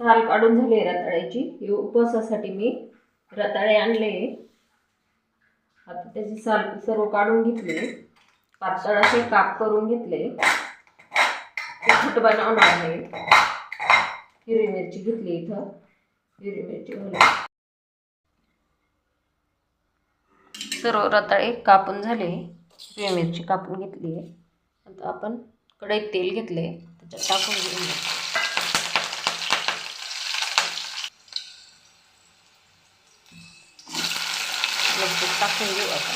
साल काढून झाली रताळ्याची। ही उपवासासाठी मी रताळे आणले। आता त्याची साल सर्व काढून घेतले, पातळ असे काप करून घेतले, तिखट बनवणार आहे। हिरवी मिरची घेतली, इथं हिरवी मिरची घालून सर्व रताळे कापून झाले, हिरवी मिरची कापून घेतली। आता आपण कढईत तेल घेतले, त्याच्यात टाकून घेऊया। टाकून घेऊ आता।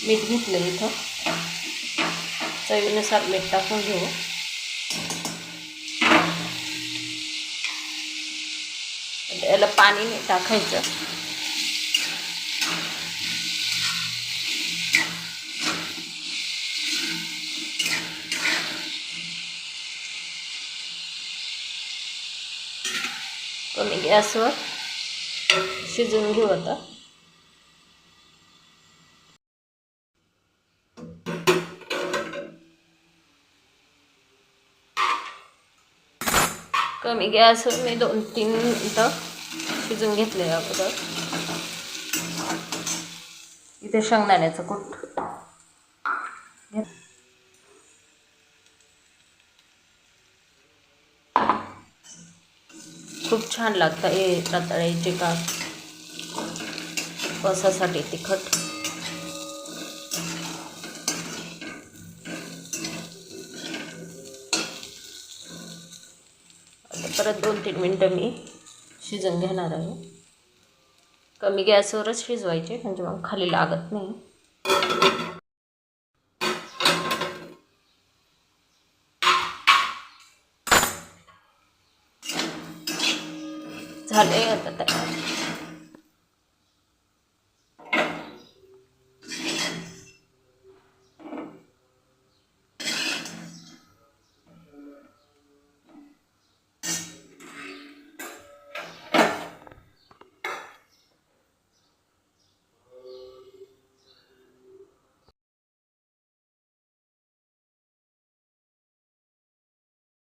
मीठ घेतलं, इथं चवीनुसार मीठ टाकून घेऊ। याला पाणी नाही टाकायचं। कमी गॅसवर शिजवून घेऊ आता। कमी गॅसवर मी 2-3 मिनिटं शिजवून घेतले अगोदर। इथे शेंगदाण्याचं कूट खूप छान लागतं हे रताळ्याचे काप, उपवासासाठी तिखट। आता परत 2-3 मिनिटं मी शिजवून घेणार आहे। कमी गॅसवरच शिजवायचे, म्हणजे मग खाली लागत नाही। झाले आता तयार।